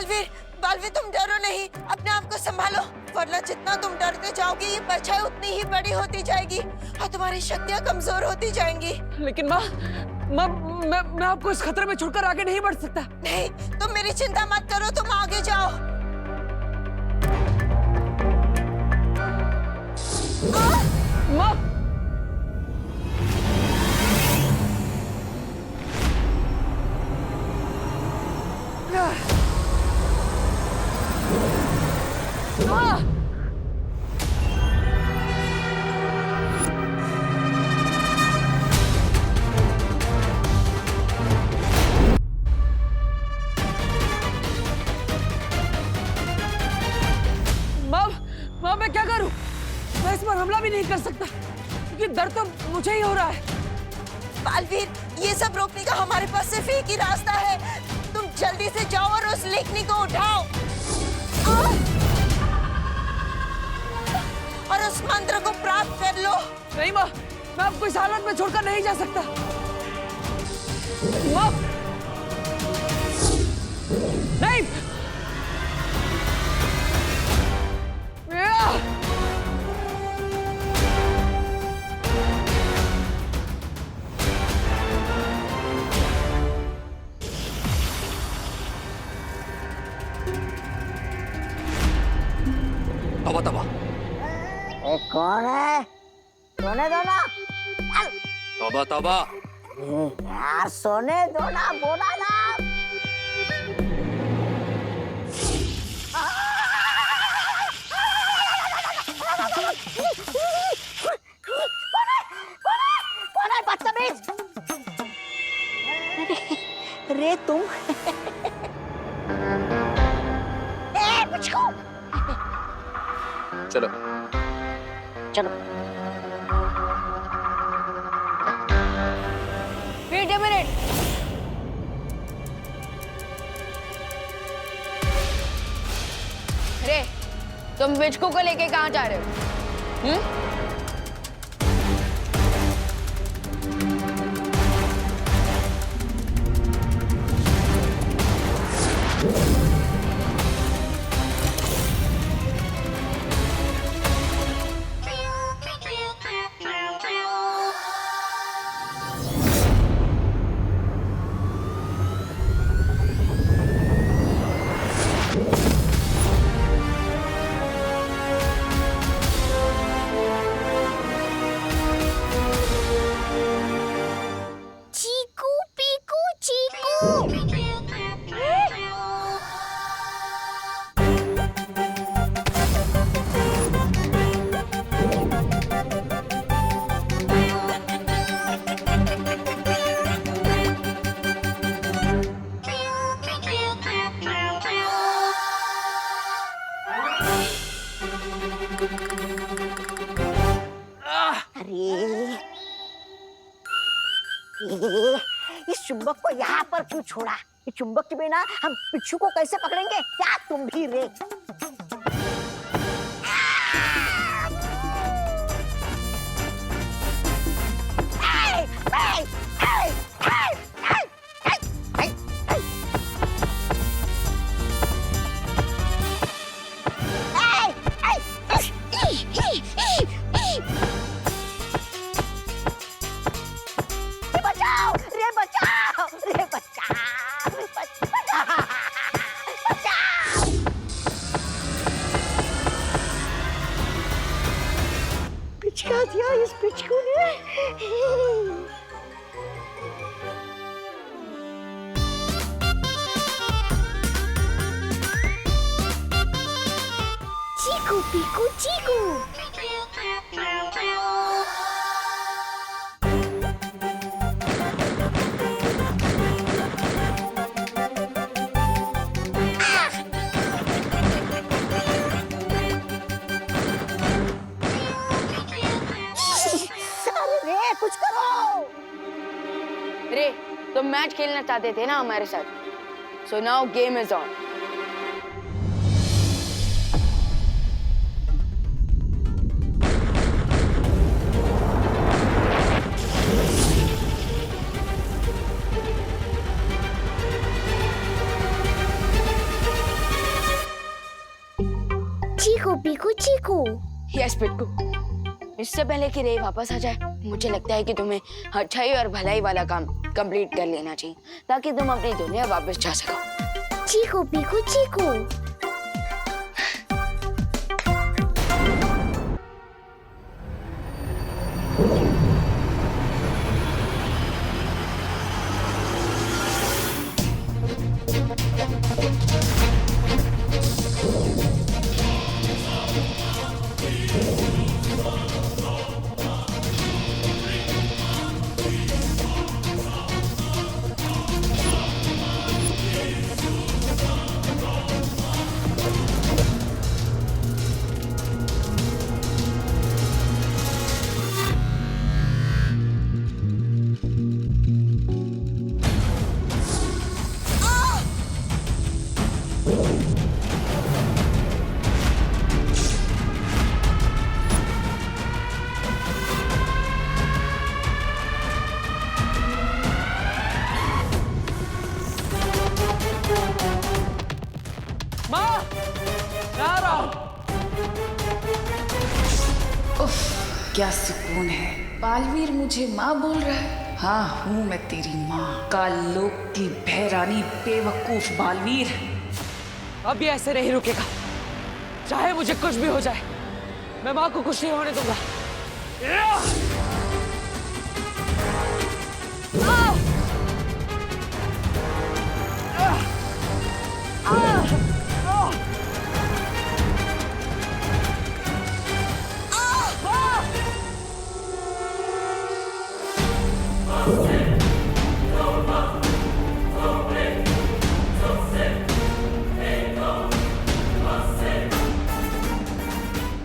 बालवीर, बालवीर तुम डरो नहीं, अपने आप को संभालो, वरना जितना तुम डरते जाओगे ये परछाई उतनी ही बड़ी होती जाएगी और तुम्हारी शक्तियां कमजोर होती जाएंगी। लेकिन माँ, मैं आपको इस खतरे में छोड़कर आगे नहीं बढ़ सकता। नहीं, तुम मेरी चिंता मत करो, तुम आगे जाओ। माँ, माँ मैं क्या करूं? मैं इस पर हमला भी नहीं कर सकता क्योंकि दर्द तो मुझे ही हो रहा है। बालवीर, ये सब रोकने का हमारे पास सिर्फ एक ही रास्ता है, तुम जल्दी से जाओ और उस लेखनी को उठाओ और उस मंत्र को प्राप्त कर लो। नहीं माँ, मैं आपको इस हालत में छोड़कर नहीं जा सकता। माँ, नहीं। तबा तबा, कौन है? सोने दो ना। तबा तबा। यार सोने दो ना, बोला ना। कौन है बदतमीज? रे तुम पिचकू। चलो चलो। Wait a minute. अरे तुम बिचकू को लेके कहाँ जा रहे हो? इस चुंबक को यहाँ पर क्यों छोड़ा? इस चुंबक के बिना हम पिच्छू को कैसे पकड़ेंगे? क्या तुम भी रे? पिचका दिया इस पिचकू ने। चीकू पीकू चीकू। कुछ करो। अरे तुम मैच खेलना चाहते थे ना हमारे साथ, so now game is on. Piku Chiku. Yes Pittu, इससे पहले कि रे वापस आ जाए, मुझे लगता है कि तुम्हें अच्छाई और भलाई वाला काम कंप्लीट कर लेना चाहिए ताकि तुम अपनी दुनिया वापस जा सको। चीकू पीकू चीकू। माँ, मैं आ रहा हूँ। उफ, क्या सुकून है। बालवीर मुझे माँ बोल रहा है। हाँ, हूँ मैं तेरी माँ, कालोक की बहरानी बेवकूफ बालवीर। अब ये ऐसे नहीं रुकेगा, चाहे मुझे कुछ भी हो जाए, मैं माँ को कुछ नहीं होने दूंगा।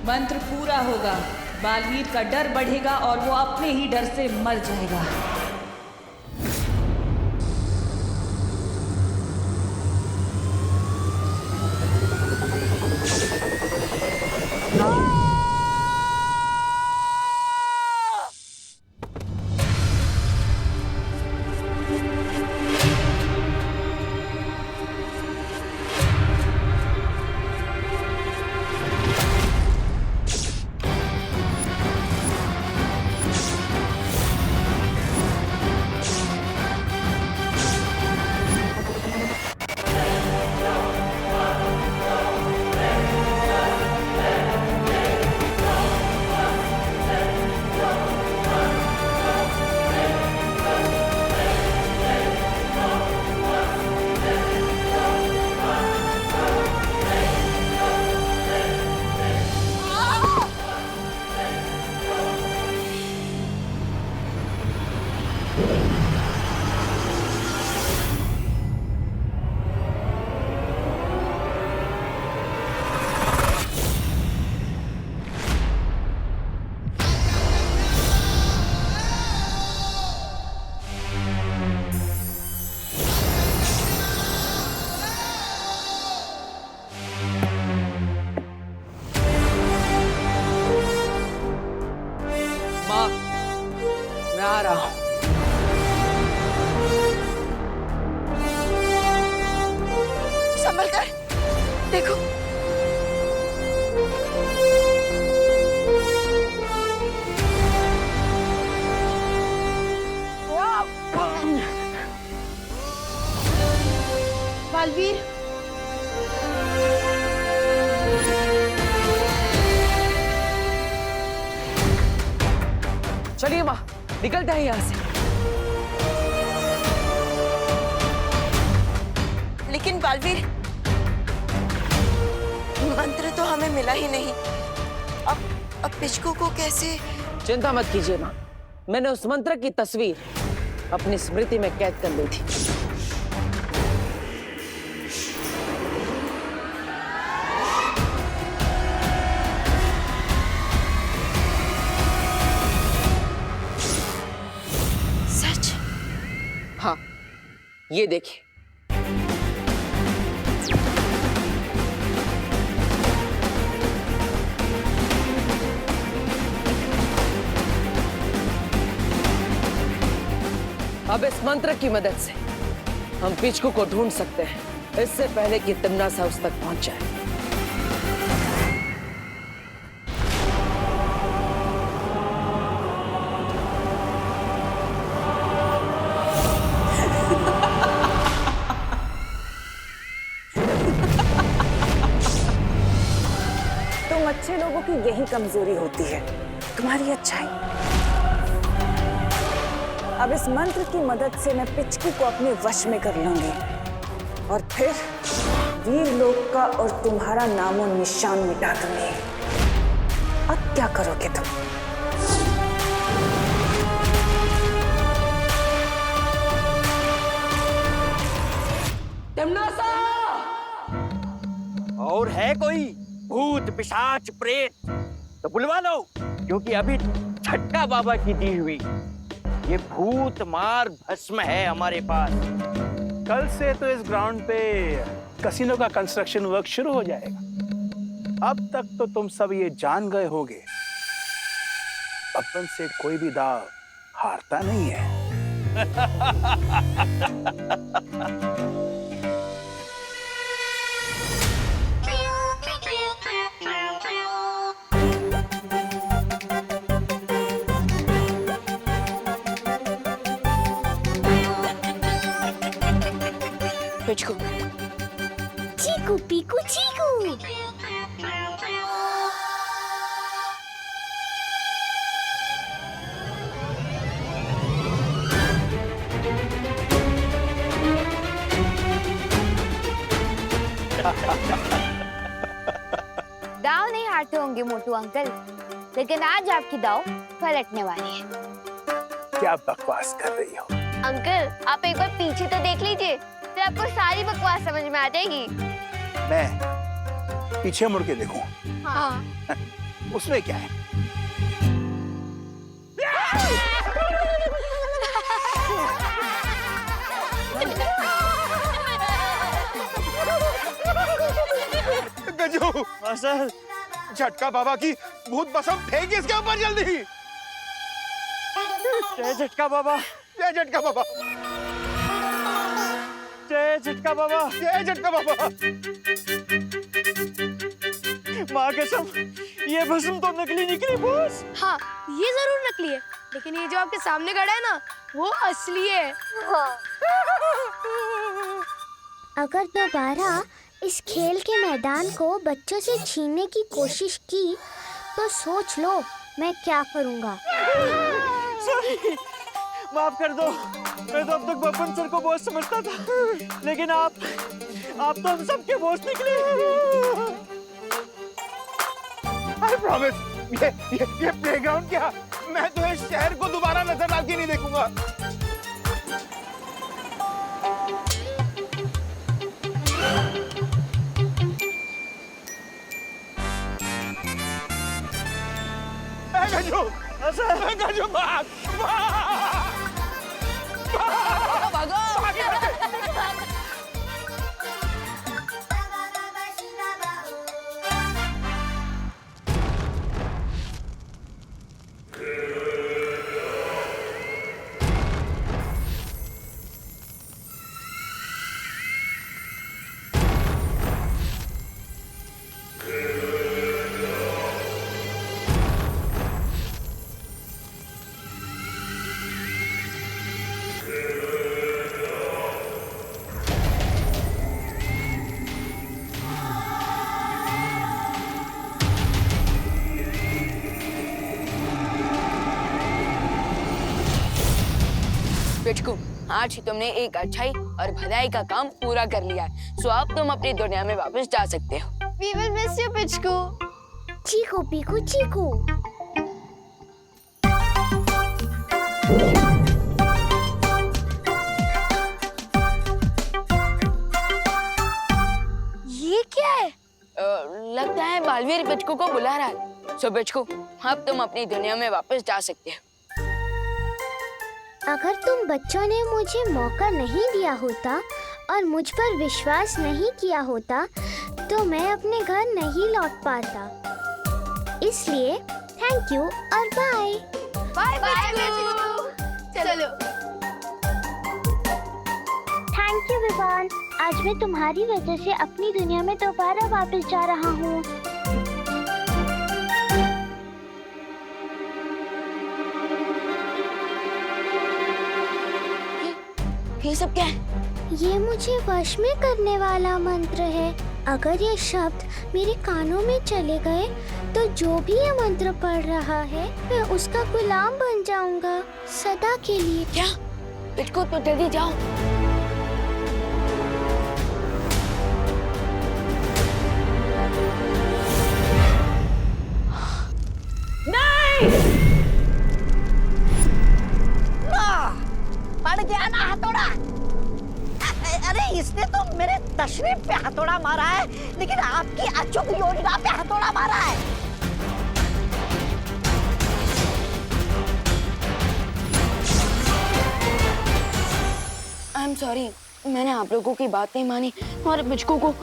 मंत्र पूरा होगा, बालवीर का डर बढ़ेगा और वो अपने ही डर से मर जाएगा। मैं आ रहा हूँ। संभल कर, देखो। बालवीर, चलिए माँ, निकलते हैं यहाँ से। लेकिन बालवीर, मंत्र तो हमें मिला ही नहीं। अब पिचकू को कैसे? चिंता मत कीजिए माँ, मैंने उस मंत्र की तस्वीर अपनी स्मृति में कैद कर ली थी। सच? हाँ, ये देखिए। अब इस मंत्र की मदद से हम पिचकू को ढूंढ सकते हैं, इससे पहले कि तिमनासा उस तक पहुंच जाए। अच्छे लोगों की यही कमजोरी होती है, तुम्हारी अच्छाई। अब इस मंत्र की मदद से मैं पिचकी को अपने वश में कर लूंगी और फिर वीर लोक का और तुम्हारा नामो निशान मिटा दूंगी। अब क्या करोगे तुम? और है कोई भूत पिशाच प्रेत तो बुलवा लो, क्योंकि अभी छटका बाबा की दी हुई ये भूत मार भस्म है हमारे पास। कल से तो इस ग्राउंड पे कसिनो का कंस्ट्रक्शन वर्क शुरू हो जाएगा। अब तक तो तुम सब ये जान गए होगे, अपन से कोई भी दाव हारता नहीं है। पिचकू, चीकू पीकू चीकू। दाव नहीं हारते होंगे मोटू अंकल, लेकिन आज आपकी दाव पलटने वाली है। क्या बकवास कर रही हो? अंकल, आप एक बार पीछे तो देख लीजिए, फिर आपको सारी बकवास समझ में आ जाएगी। मैं पीछे मुड़ के देखूं? हाँ। उसमें क्या है? गजू, सर, झटका बाबा की भूत भस्म फेंक इसके ऊपर जल्दी। जय झटका बाबा, जय झटका बाबा, जय झटका बाबा, जय झटका बाबा। माँ कसम, ये भस्म तो नकली निकली बॉस। हाँ, ये जरूर नकली है, लेकिन ये जो आपके सामने खड़ा है ना, वो असली है। अगर दोबारा इस खेल के मैदान को बच्चों से छीनने की कोशिश की तो सोच लो मैं क्या करूँगा। सॉरी, माफ कर दो। मैं तो अब तक बब्बन सर को बॉस समझता था, लेकिन आप तो हम सबके बॉस निकले। I promise, ये प्लेग्राउंड क्या? मैं तो इस शहर को दोबारा नजर डाल के नहीं देखूंगा। गजू, गजू भाग, भागो। पिचकू, आज ही तुमने एक अच्छाई और भलाई का काम पूरा कर लिया है, सो अब तुम अपनी दुनिया में वापस जा सकते हो। We will miss you, पिचकू। चीकू पीकू चीकू। ये क्या है? लगता है बालवीर पिचकू को बुला रहा है। सो पिचकू, अब तुम अपनी दुनिया में वापस जा सकते हो। अगर तुम बच्चों ने मुझे मौका नहीं दिया होता और मुझ पर विश्वास नहीं किया होता तो मैं अपने घर नहीं लौट पाता। इसलिए थैंक यू और बाय। Bye bye Pichku. चलो। थैंक यू विवान, आज मैं तुम्हारी वजह से अपनी दुनिया में दोबारा वापस जा रहा हूँ। ये सब क्या है? ये मुझे वश में करने वाला मंत्र है। अगर ये शब्द मेरे कानों में चले गए तो जो भी ये मंत्र पढ़ रहा है मैं उसका गुलाम बन जाऊंगा सदा के लिए। क्या पिचकू तो जल्दी जाओ। पड़ गया ना हथौड़ा। अरे इसने तो मेरे तशरीफ पे हथौड़ा मारा है, लेकिन आपकी अचूक योजना पे हथौड़ा मारा है। आई एम सॉरी, मैंने आप लोगों की बात नहीं मानी और पिचकू को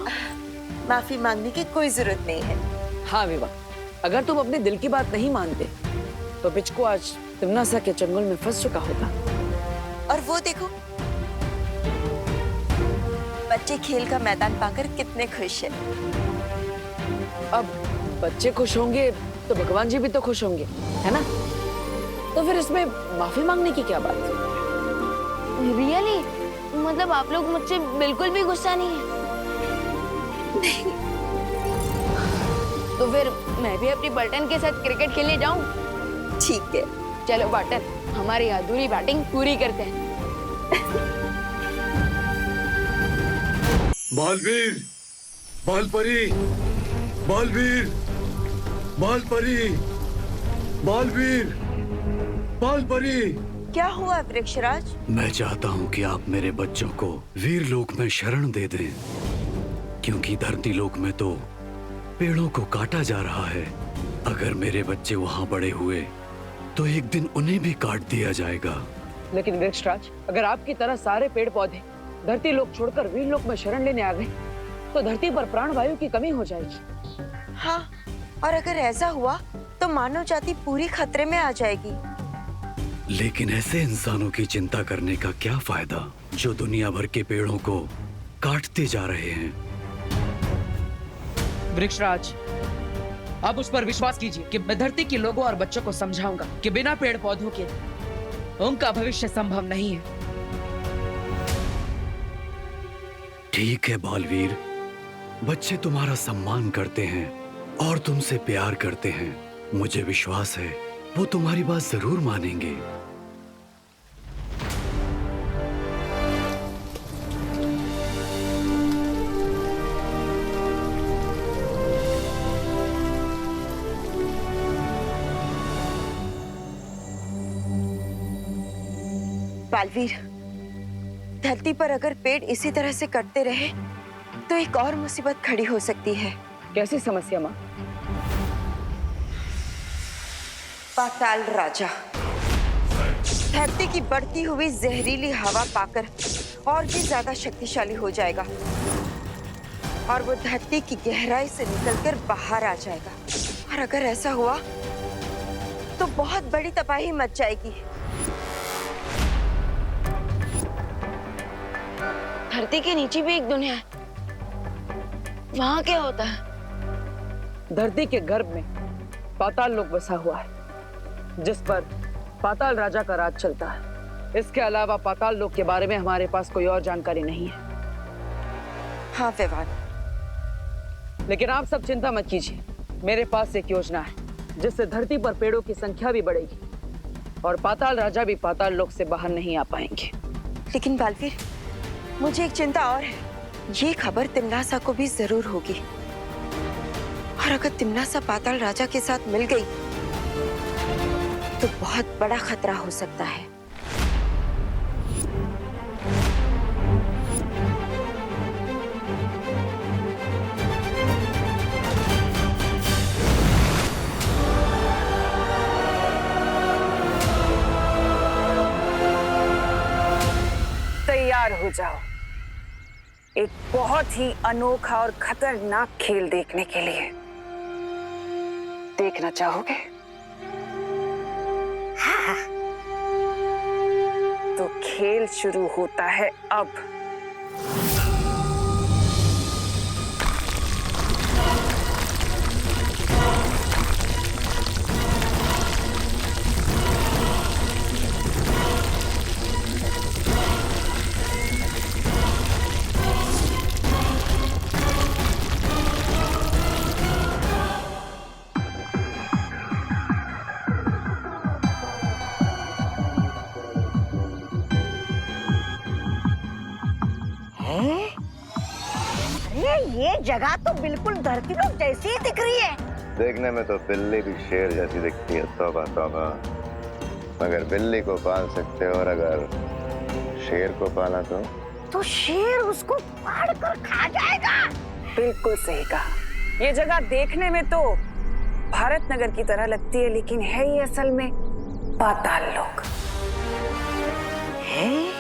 माफी मांगने की कोई जरूरत नहीं है। हाँ विवा, अगर तुम अपने दिल की बात नहीं मानते तो पिचकू आज तिमनासा के चंगुल में फंस चुका होता। और वो देखो, बच्चे खेल का मैदान पाकर कितने खुश हैं। अब बच्चे खुश होंगे तो भगवान जी भी तो खुश होंगे, है ना? तो फिर इसमें माफी मांगने की क्या बात है? रियली मतलब आप लोग मुझसे बिल्कुल भी गुस्सा नहीं है? नहीं। तो फिर मैं भी अपनी बटन के साथ क्रिकेट खेलने जाऊं? ठीक है, चलो बटन, हमारी अधूरी बैटिंग पूरी करते हैं। बालवीर, बालपरी, बालवीर, बालपरी, बालवीर, बालपरी। क्या हुआ वृक्षराज? मैं चाहता हूँ कि आप मेरे बच्चों को वीर लोक में शरण दे दें, क्योंकि धरती लोक में तो पेड़ों को काटा जा रहा है। अगर मेरे बच्चे वहाँ बड़े हुए तो एक दिन उन्हें भी काट दिया जाएगा। लेकिन वृक्षराज, अगर आपकी तरह सारे पेड़ पौधे धरती लोक छोड़कर वीर लोक में शरण लेने आ गए तो धरती पर प्राण वायु की कमी हो जाएगी। हाँ, और अगर ऐसा हुआ तो मानव जाति पूरी खतरे में आ जाएगी। लेकिन ऐसे इंसानों की चिंता करने का क्या फायदा जो दुनिया भर के पेड़ों को काटते जा रहे हैं। वृक्षराज, आप उस पर विश्वास कीजिए कि मैं धरती के लोगों और बच्चों को समझाऊंगा कि बिना पेड़ पौधों के उनका भविष्य संभव नहीं है। ठीक है बालवीर, बच्चे तुम्हारा सम्मान करते हैं और तुमसे प्यार करते हैं। मुझे विश्वास है वो तुम्हारी बात जरूर मानेंगे। बालवीर, धरती पर अगर पेड़ इसी तरह से कटते रहे तो एक और मुसीबत खड़ी हो सकती है। कैसी समस्या माँ? पाताल राजा धरती की बढ़ती हुई जहरीली हवा पाकर और भी ज्यादा शक्तिशाली हो जाएगा और वो धरती की गहराई से निकलकर बाहर आ जाएगा। और अगर ऐसा हुआ तो बहुत बड़ी तबाही मच जाएगी। धरती के नीचे भी एक दुनिया है, वहाँ क्या होता है? धरती के गर्भ में पाताल लोक बसा हुआ है जिस पर पाताल राजा का राज चलता है। इसके अलावा पाताल लोक के बारे में हमारे पास कोई और जानकारी नहीं है। हाँ विवान, लेकिन आप सब चिंता मत कीजिए, मेरे पास एक योजना है जिससे धरती पर पेड़ों की संख्या भी बढ़ेगी और पाताल राजा भी पाताल लोक से बाहर नहीं आ पाएंगे। लेकिन बालवीर, मुझे एक चिंता और है। ये खबर तिमनासा को भी जरूर होगी और अगर तिमनासा पाताल राजा के साथ मिल गई तो बहुत बड़ा खतरा हो सकता है। तैयार हो जाओ एक बहुत ही अनोखा और खतरनाक खेल देखने के लिए। देखना चाहोगे? हाँ। तो खेल शुरू होता है अब। जगह तो बिल्कुल धरती लोक जैसी ही दिख रही है। देखने में तो बिल्ली भी शेर जैसी दिखती है, तौबा तौबा। मगर बिल्ली को पाल सकते हो, और अगर शेर को पाला तो शेर उसको फाड़ कर खा जाएगा। बिल्कुल सही कहा। ये जगह देखने में तो भारत नगर की तरह लगती है, लेकिन है ये असल में पाताल लोक। है?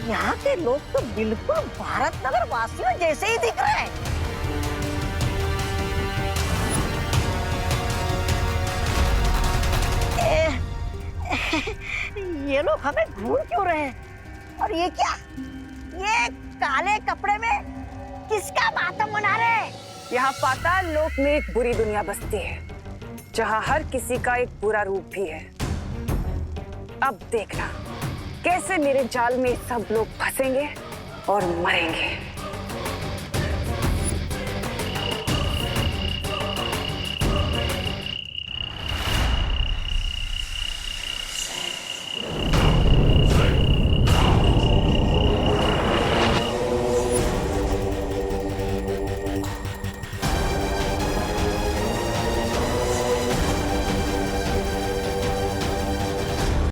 यहाँ के लोग तो बिल्कुल भारत नगर वासियों जैसे ही दिख रहे हैं। ये लोग हमें ढूंढ क्यों रहे हैं? और ये क्या? ये काले कपड़े में किसका मातम मना रहे हैं? यहाँ पाताल लोक में एक बुरी दुनिया बसती है, जहाँ हर किसी का एक बुरा रूप भी है। अब देखना कैसे मेरे जाल में सब लोग फंसेंगे और मरेंगे।